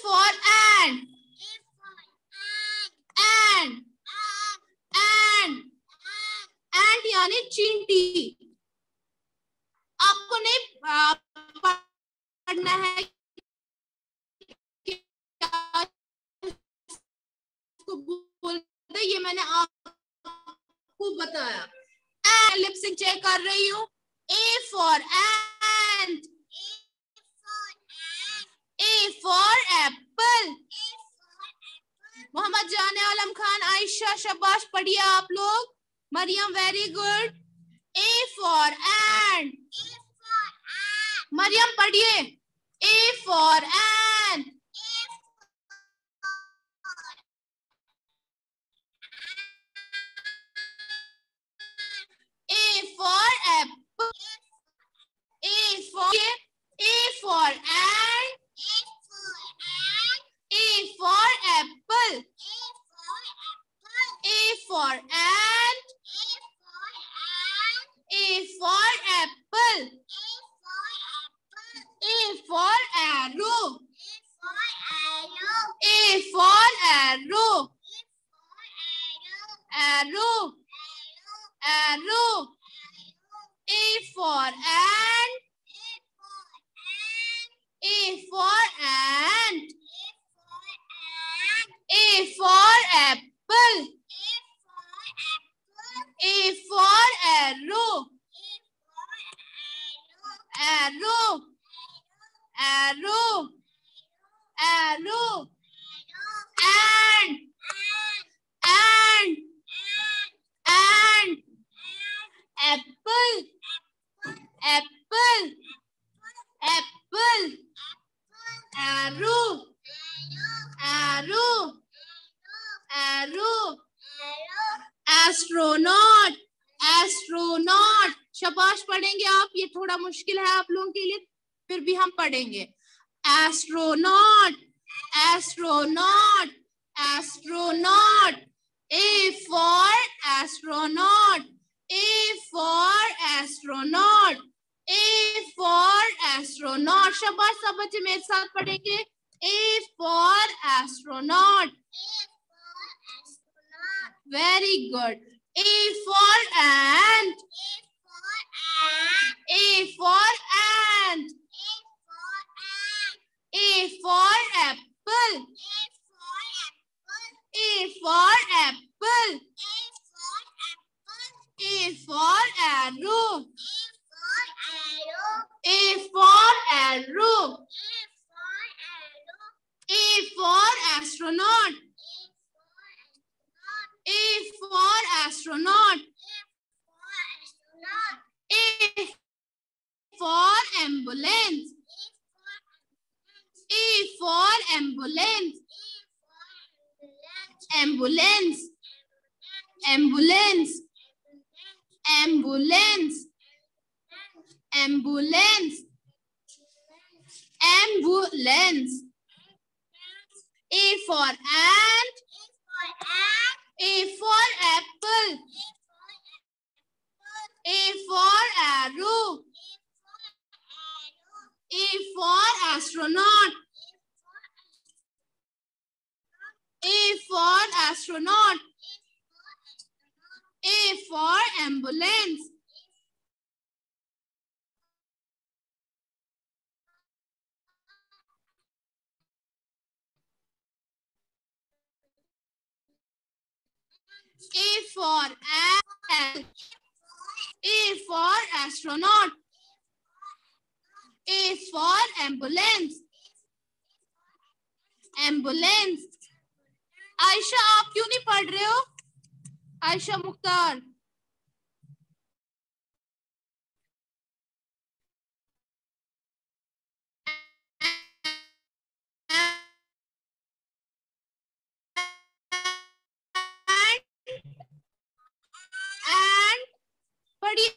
for ant. ant यानी चींटी। आपको नहीं पढ़ना है इसको बोलते, ये मैंने आपको बताया। लिपसिंग चेक कर रही हूँ। A for ant. A for apple. Mohammad जाने आलम खान, आयशा, शाबाश, पढ़िए आप लोग। Mariam, very good. A for ant. Mariam पढ़िए। A for ant. A for apple. A for ant. A for apple. A for ant. A for apple. A for arrow. A for arrow. Arrow. Arrow. A for ant. A for ant. A for apple. A for arrow. Arrow. Arrow. Arrow. Ant. Ant. Ant. Apple. Apple. Apple. Arrow. Arrow. Arrow. Astronaut. Astronaut. शाबाश, पढ़ेंगे आप। ये थोड़ा मुश्किल है आप लोगों के लिए, फिर भी हम पढ़ेंगे। Astronaut. Astronaut. Astronaut. A for astronaut. A for astronaut. A for astronaut. शाबाश, सब बच्चे मेरे साथ पढ़ेंगे। A for astronaut. Very good. A for ant. A for ant. A for apple. A for apple. A for arrow. A for arrow. A for astronaut. A for astronaut. A for ambulance. A for ambulance. Ambulance. Ambulance. Ambulance. Ambulance. Ambulance. A for ant. A for apple. A for arrow. A for astronaut. A for astronaut. A for ambulance. A for apple. A for astronaut. A for ambulance. Ambulance. Ayesha, आप क्यों नहीं पढ़ रहे हो? Ayesha Mukhtar. And पढ़िए।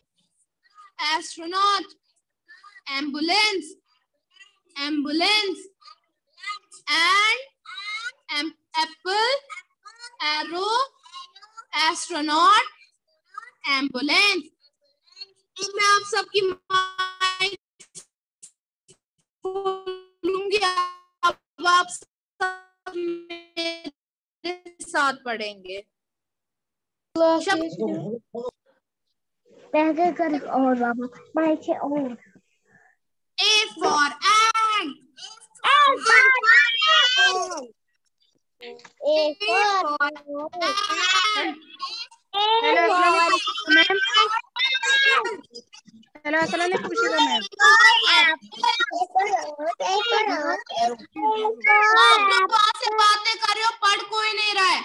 Astronaut. Ambulance. Ambulance. And apple. Arrow. Astronaut. Ambulance. मैं आप सबकी माइक खोलूंगी, अब आप मेरे साथ पढ़ेंगे। और बाबा माइक और A for ant. A for ant. Hello अस्सलाम वालेकुम मैम। हेलो अस्सलाम वालेकुम शिवा मैम। आप लोग कहाँ से बातें कर रहे हो? पढ़ कोई नहीं रहा है।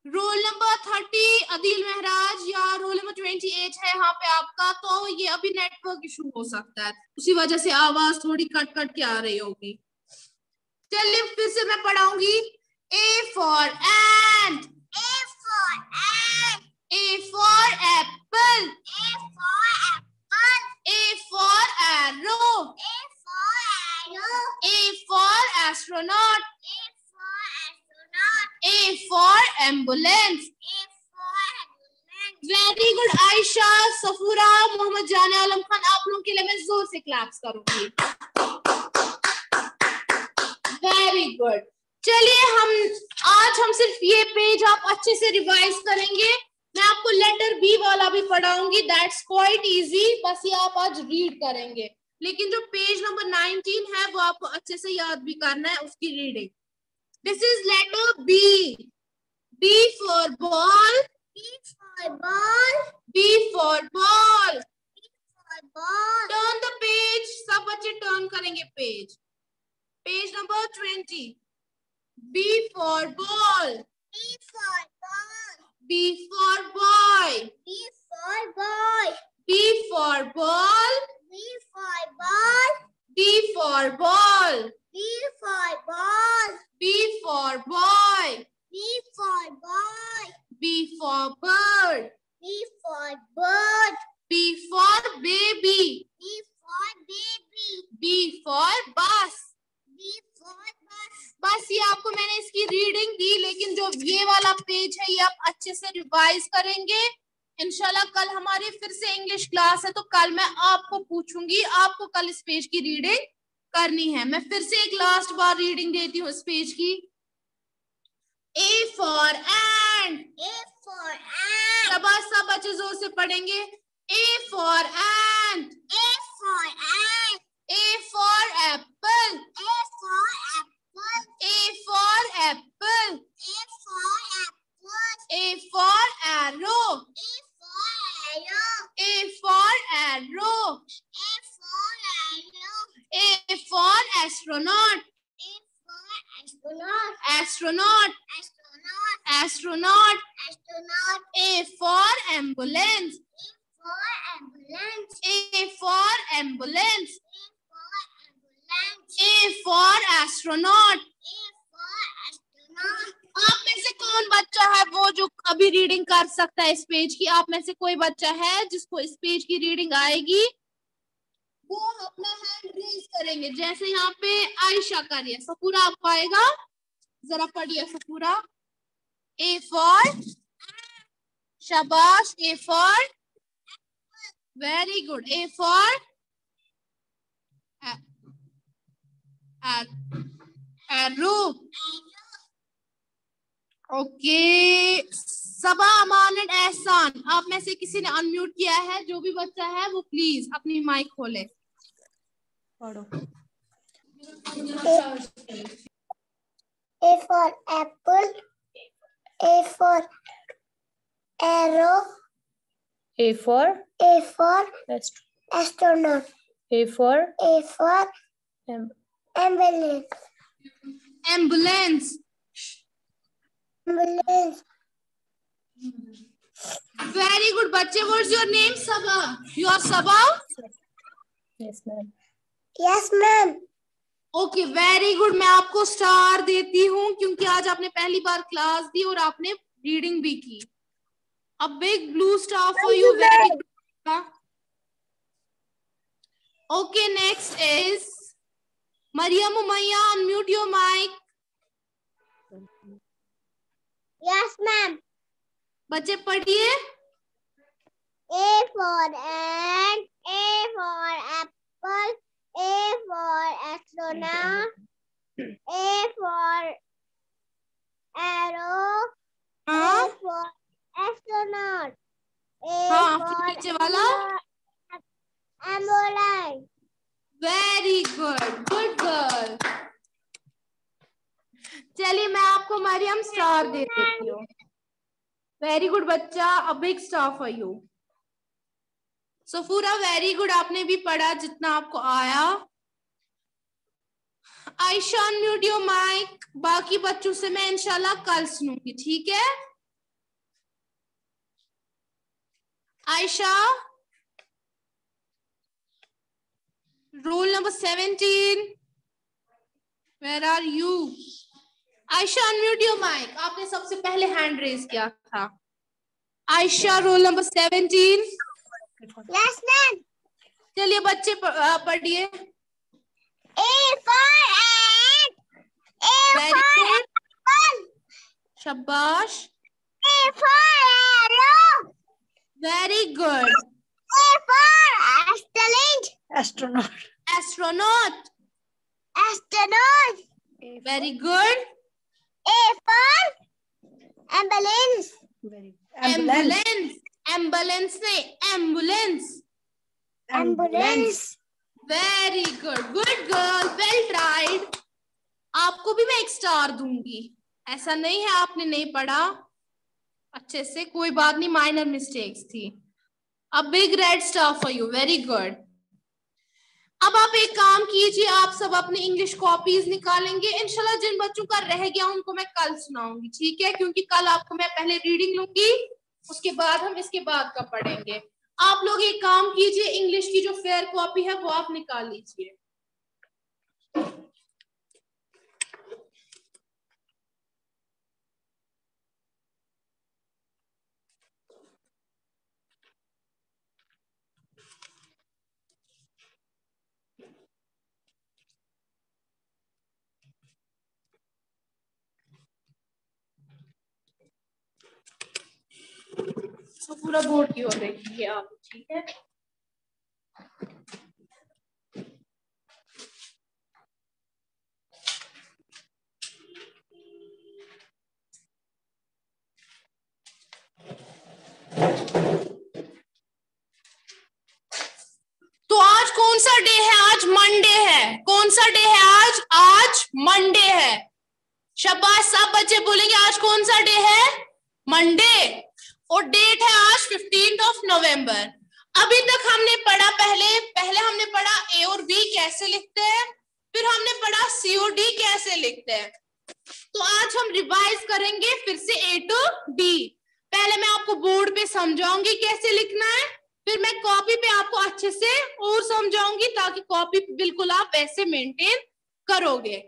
रोल नंबर 30 अदील महराज या रोल नंबर 28 है यहाँ पे आपका। तो ये अभी नेटवर्क इशू हो सकता है, उसी वजह से आवाज थोड़ी कट कट के आ रही होगी। चलिए फिर से मैं पढ़ाऊंगी। A for ant. A for ant. A for apple. A for apple. A for arrow. A for arrow. A for astronaut. A for astronaut. A for ambulance. A for ambulance. Very good Ayesha, Safura, Mohammad जाने, आलम खान, आप लोगों के लिए मैं जोर से claps करूंगी। Very good. चलिए हम सिर्फ ये पेज आप अच्छे से रिवाइज करेंगे। मैं आपको लेटर बी वाला भी पढ़ाऊंगी, दैट्स क्वाइट इजी, बस ये आप आज रीड करेंगे। लेकिन जो पेज नंबर 19 है वो आपको अच्छे से याद भी करना है, उसकी reading. This is letter B. B for ball. B for ball. B for ball. B for ball. Turn the page. सब बच्चे टर्न करेंगे page. Page number 20. B for ball. B for ball. B for boy. B for boy. B for ball. B for ball. B for ball. B for ball. B for boy. B for boy. B for bird. B for bird. B for baby. B for baby. B for bus. बस ये आपको मैंने इसकी reading दी, लेकिन जो ये वाला page है ये आप अच्छे से रिवाइज करेंगे। इंशाल्लाह कल हमारी फिर से इंग्लिश क्लास है, तो कल मैं आपको पूछूंगी, आपको कल इस पेज की रीडिंग करनी है। मैं फिर से एक लास्ट बार रीडिंग देती हूँ इस पेज की। A for ant. A for ant. शाबाश, सब बच्चे जोर से पढ़ेंगे। A for ant. A for ant. A for apple. A for apple. A for apple. A for apple. A for arrow. A for arrow. A for arrow. A for arrow. A for astronaut. A for astronaut. Astronaut. Astronaut. Astronaut. Astronaut. A for ambulance. A for ambulance. A for ambulance. A for astronaut. A for astronaut. आप में से कौन बच्चा है वो जो अभी reading कर सकता है इस पेज की? आप में से कोई बच्चा है जिसको इस पेज की रीडिंग आएगी? वो अपना हैंड रेज करेंगे, जैसे यहाँ पे आयशा कर रही है। सफूरा आपको आएगा, जरा पढ़िए सफूरा। A for शाबाश। A for very good. A for arrow. Okay. Saba, Aman and Ehsan, आप में से किसी ने अनम्यूट किया है? जो भी बच्चा है वो प्लीज अपनी माइक खोले। पढ़ो। A for apple. A for arrow. A for astronaut. A for ambulance. Ambulance. Ambulance. Very good बच्चे। What's your name? Sabah. You are Sabah? Yes ma'am. Yes ma'am. Okay very good. मैं आपको star देती हूँ क्योंकि आज आपने पहली बार class दी और आपने रीडिंग भी की। A big blue star for you. Very good. Okay next is Maryam Umaiya, unmute your mic. Yes ma'am. बच्चे पढ़िए। A for ant, A for apple, A for astronaut, A for arrow, हाँ A for astronaut, A हाँ, फिर for नीचे वाला ambulance. Very good, good girl. चलिए मैं आपको मरियम स्टार दे देती हूँ। वेरी गुड बच्चा, a big star for you. Safura very good, आपने भी पढ़ा जितना आपको आया। आयशा अनम्यूट योर माइक, बाकी बच्चों से मैं इंशाल्लाह कल सुनूंगी, ठीक है? Ayesha, roll number 17, where are you? Ayesha unmute your mic, आपने सबसे पहले हैंड रेज किया था। Ayesha roll number 17। Yes, ma'am. चलिए बच्चे पढ़िए। A for ant, A very for good, apple, शाबाश, A for arrow, very good, A for astronaut, Astronaut. Astronaut, astronaut, very good, A for ambulance, Very. Ambulance, ambulance नहीं ambulance, ambulance, very good, good girl, well tried. आपको भी मैं एक star दूंगी, ऐसा नहीं है आपने नहीं पढ़ा अच्छे से, कोई बात नहीं, माइनर मिस्टेक्स थी। A big red star for you, very good. अब आप एक काम कीजिए, आप सब अपनी इंग्लिश कॉपीज निकालेंगे इंशाल्लाह। जिन बच्चों का रह गया उनको मैं कल सुनाऊंगी, ठीक है? क्योंकि कल आपको मैं पहले रीडिंग लूंगी, उसके बाद हम इसके बाद का पढ़ेंगे। आप लोग एक काम कीजिए, इंग्लिश की जो फेयर कॉपी है वो आप निकाल लीजिए। तो पूरा बोर्ड की ओर देखिए आप, ठीक है? तो आज कौन सा डे है? आज मंडे है। कौन सा डे है आज? आज मंडे है। शाबाश, सब बच्चे बोलेंगे आज कौन सा डे है? मंडे। और डेट है आज 15 नवंबर। अभी तक हमने पढ़ा, पहले हमने पढ़ा ए और बी कैसे लिखते हैं, फिर हमने पढ़ा सी और डी कैसे लिखते हैं। तो आज हम रिवाइज करेंगे फिर से ए टू डी। पहले मैं आपको बोर्ड पे समझाऊंगी कैसे लिखना है, फिर मैं कॉपी पे आपको अच्छे से और समझाऊंगी ताकि कॉपी पे बिल्कुल आप वैसे मेंटेन करोगे।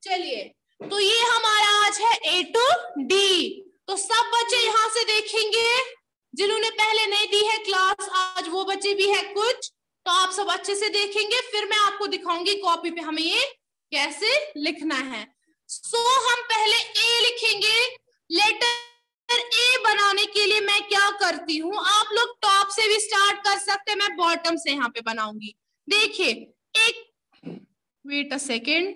चलिए, तो ये हमारा आज है ए टू डी। तो सब बच्चे यहां से देखेंगे, जिन्होंने पहले नहीं दी है क्लास, आज वो बच्चे भी है कुछ, तो आप सब अच्छे से देखेंगे, फिर मैं आपको दिखाऊंगी कॉपी पे हमें ये कैसे लिखना है। सो हम पहले ए लिखेंगे। लेटर ए बनाने के लिए मैं क्या करती हूँ, आप लोग टॉप से भी स्टार्ट कर सकते हैं, मैं बॉटम से यहाँ पे बनाऊंगी। देखिए, एक वेट अ सेकेंड,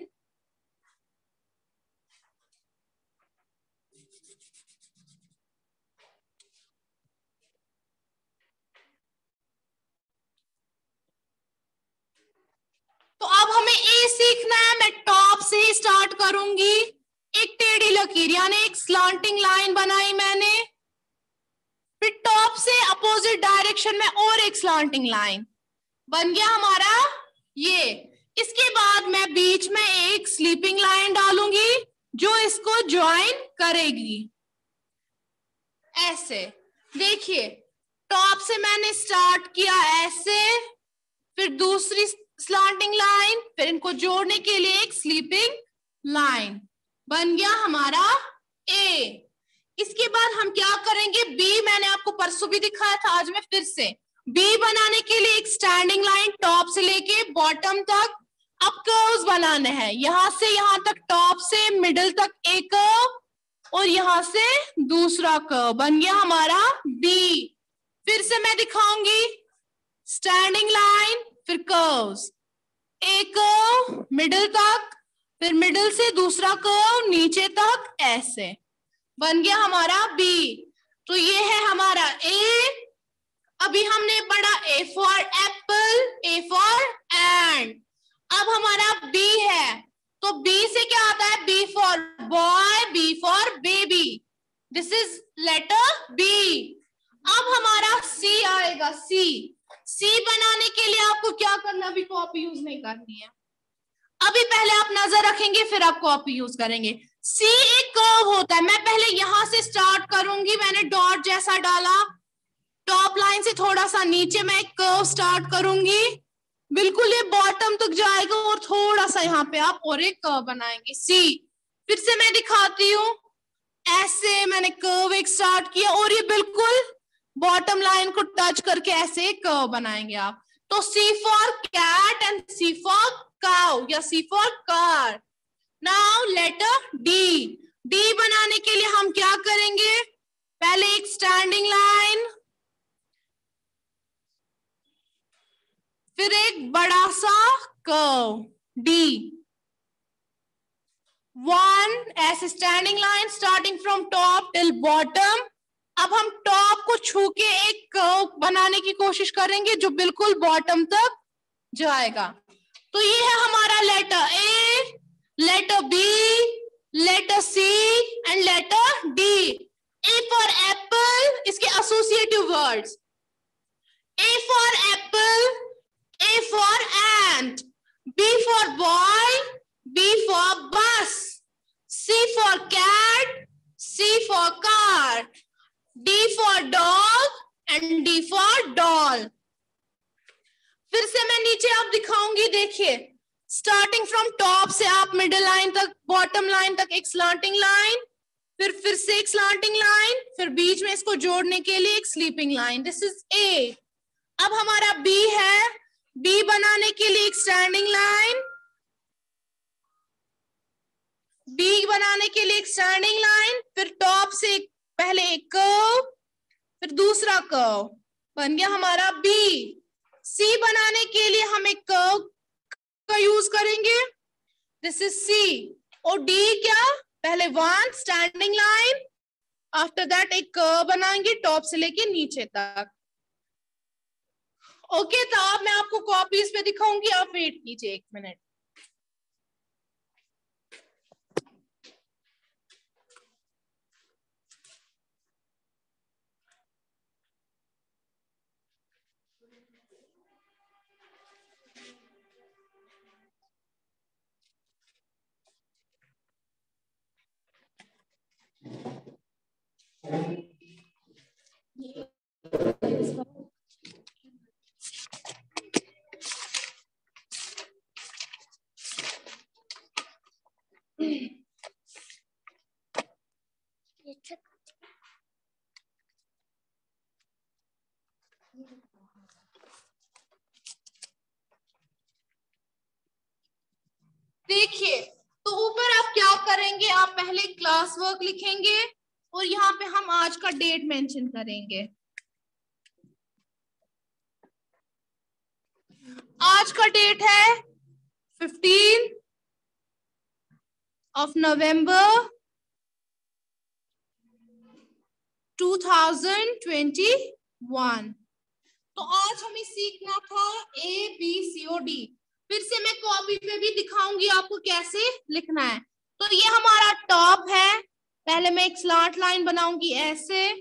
तो अब हमें ए सीखना है। मैं टॉप से ही स्टार्ट करूंगी। एक टेढ़ी लकीर यानी एक स्लांटिंग लाइन बनाई मैंने, फिर टॉप से अपोजिट डायरेक्शन में और एक स्लांटिंग लाइन बन गया हमारा ये। इसके बाद मैं बीच में एक स्लीपिंग लाइन डालूंगी जो इसको ज्वाइन करेगी ऐसे। देखिए, टॉप से मैंने स्टार्ट किया ऐसे, फिर दूसरी स्लांटिंग लाइन, फिर इनको जोड़ने के लिए एक स्लीपिंग लाइन, बन गया हमारा ए। इसके बाद हम क्या करेंगे, बी मैंने आपको परसों भी दिखाया था, आज मैं फिर से बी बनाने के लिए एक स्टैंडिंग लाइन टॉप से लेके बॉटम तक अब कर्व्स बनाने हैं। यहां से यहां तक, टॉप से मिडिल तक एक कर्व और यहां से दूसरा कर्व, बन गया हमारा बी। फिर से मैं दिखाऊंगी स्टैंडिंग लाइन, फिर कर्व्स, एक कर्व मिडिल तक, फिर मिडिल से दूसरा कर्व नीचे तक, ऐसे बन गया हमारा बी। तो ये है हमारा ए। अभी हमने पढ़ा ए for Apple, A for and. अब हमारा बी है, तो बी से क्या आता है? B for boy, B for baby, this is letter B. अब हमारा सी आएगा, सी। सी बनाने के लिए आपको क्या करना, भी कॉपी यूज नहीं करनी है। अभी पहले आप नजर रखेंगे, फिर आप कॉपी यूज करेंगे। सी एक कर्व होता है। मैं पहले यहां से स्टार्ट करूंगी, मैंने डॉट जैसा डाला, टॉप लाइन से थोड़ा सा नीचे मैं एक कर्व स्टार्ट करूंगी, बिल्कुल ये बॉटम तक जाएगा और थोड़ा सा यहाँ पे आप और एक कर्व बनाएंगे, सी। फिर से मैं दिखाती हूँ, ऐसे मैंने कर्व एक स्टार्ट किया और ये बिल्कुल बॉटम लाइन को टच करके ऐसे एक कर्व बनाएंगे आप। तो C for cat and C for cow या C for car. Now letter D. D बनाने के लिए हम क्या करेंगे? पहले एक स्टैंडिंग लाइन, फिर एक बड़ा सा कर्व डी, वन ऐसे standing line starting from top till bottom. अब हम टॉप को छू के एक कर्व बनाने की कोशिश करेंगे जो बिल्कुल बॉटम तक जाएगा। तो ये है हमारा letter A, letter B, letter C and letter D. A for apple, इसके associative words, A for apple, A for ant, B for boy, B for bus, C for cat, C for car, D for dog and D for doll. फिर से मैं नीचे आप दिखाऊंगी, देखिए starting from top से आप मिडिल लाइन तक, बॉटम लाइन तक एक स्लांटिंग लाइन, फिर से एक स्लांटिंग लाइन, फिर बीच में इसको जोड़ने के लिए एक sleeping line, this is a. अब हमारा बी है, बी बनाने के लिए एक स्टैंडिंग लाइन, बी बनाने के लिए एक स्टैंडिंग लाइन, फिर टॉप से पहले एक कर्व, फिर दूसरा कर्व, बन गया हमारा बी। सी बनाने के लिए हम एक कर्व का यूज करेंगे, दिस इज सी। और डी क्या? पहले one standing line, after that एक कर्व बनाएंगे टॉप से लेके नीचे तक। ओके, तो अब मैं आपको कॉपीज पे दिखाऊंगी, आप वेट कीजिए 1 मिनट। देखिए, तो ऊपर आप क्या करेंगे, आप पहले क्लास वर्क लिखेंगे और यहाँ पे हम आज का डेट मेंशन करेंगे। आज का डेट है 15 नवंबर 2021। तो आज हमें सीखना था ए बी सी और डी। फिर से मैं कॉपी पे भी दिखाऊंगी आपको कैसे लिखना है। तो ये हमारा टॉप है, पहले मैं एक स्लांट लाइन बनाऊंगी ऐसे,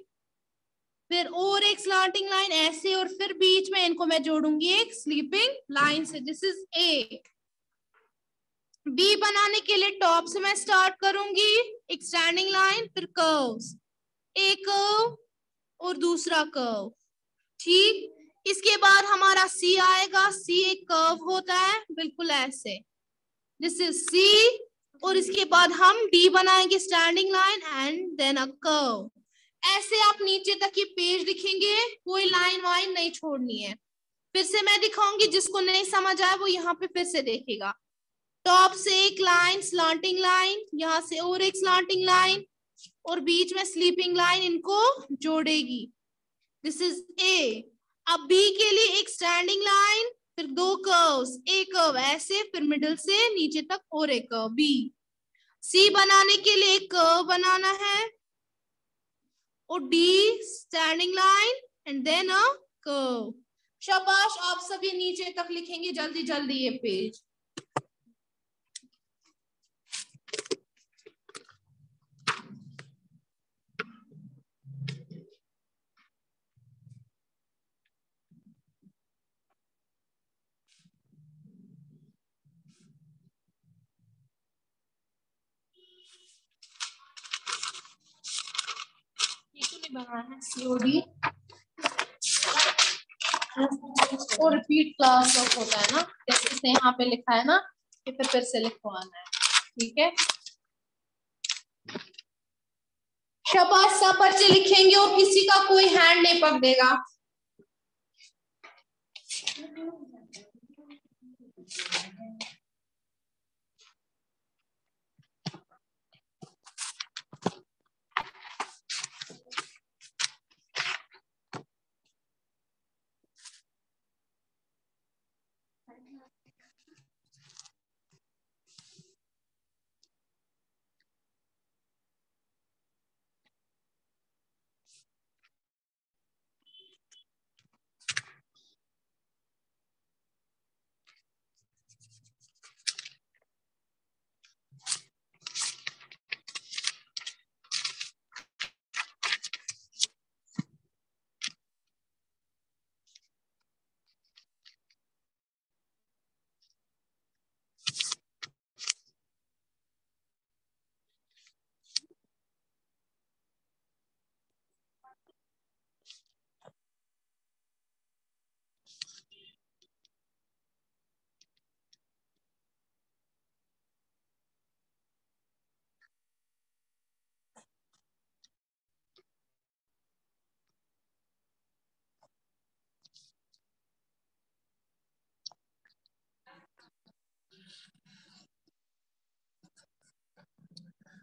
फिर और एक स्लांटिंग लाइन ऐसे, और फिर बीच में इनको मैं जोड़ूंगी एक स्लीपिंग लाइन से, दिस इज ए। बी बनाने के लिए टॉप से मैं स्टार्ट करूंगी, एक स्टैंडिंग लाइन, फिर कर्व्स, एक कर्व और दूसरा कर्व, ठीक। इसके बाद हमारा सी आएगा, सी एक कर्व होता है बिल्कुल ऐसे, दिस इज सी। और इसके बाद हम डी बनाएंगे, standing line and then a curve. ऐसे आप नीचे तक ये पेज लिखेंगे, कोई लाइन वाइन नहीं छोड़नी है। फिर से मैं दिखाऊंगी, जिसको नहीं समझ आया वो यहाँ पे फिर से देखेगा। टॉप से एक लाइन स्लांटिंग लाइन, यहाँ से और एक स्लांटिंग लाइन, और बीच में स्लीपिंग लाइन इनको जोड़ेगी। This is a. अब बी के लिए एक स्टैंडिंग लाइन, फिर दो कर्व्स, एक कर्व ऐसे, फिर मिडिल से नीचे तक और एक कर्व बी। सी बनाने के लिए एक कर्व बनाना है और D standing line and then a curve. शाबाश, आप सभी नीचे तक लिखेंगे जल्दी जल्दी ये पेज। बनाना है सीओडी और रिपीट क्लास ऑफ होता है ना, जैसे इसने यहाँ पे लिखा है ना, ये फिर से लिखवाना है। ठीक है, शाबाश, सब बच्चे लिखेंगे और किसी का कोई हैंड नहीं पकड़ेगा।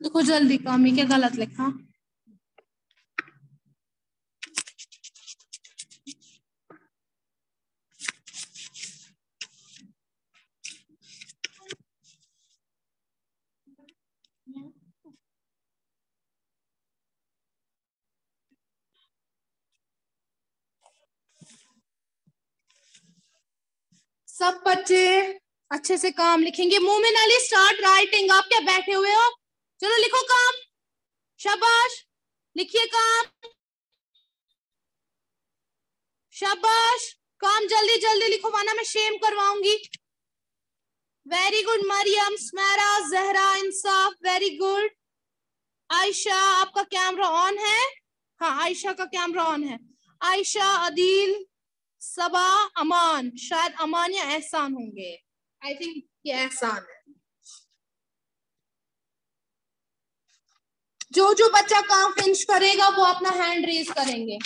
देखो जल्दी काम, ये क्या गलत लिखा। सब बच्चे अच्छे से काम लिखेंगे। मोमिन अली स्टार्ट राइटिंग। आप क्या बैठे हुए हो, चलो लिखो काम। शाबाश, लिखिए काम। शाबाश, काम जल्दी जल्दी लिखो वरना मैं शेम करवाऊंगी। Very good Maryam, Smaira, Zahra, Insaf, very good. Ayesha, आपका कैमरा ऑन है? हाँ, आयशा का कैमरा ऑन है। आयशा, अदील, सबा, अमान, शायद अमान या एहसान होंगे। आई थिंक ये एहसान है। जो जो बच्चा काम फिनिश करेगा वो अपना हैंड रेज करेंगे।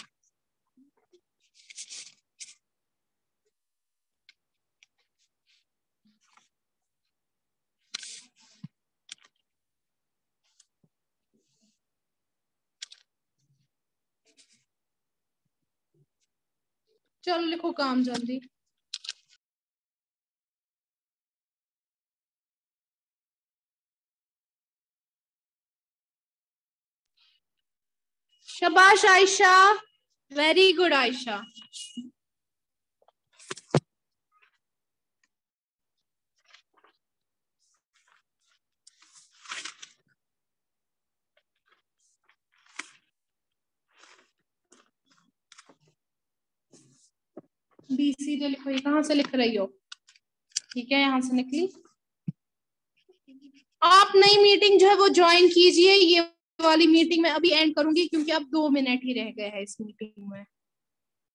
चलो लिखो काम जल्दी। शाबाश Ayesha, very good Ayesha. BC जो लिखो, ये कहाँ से लिख रही हो? ठीक है, यहाँ से निकली। आप नई मीटिंग जो है वो ज्वाइन कीजिए। ये वाली मीटिंग मैं अभी एंड करूंगी क्योंकि अब 2 मिनट ही रह गए हैं इस मीटिंग में।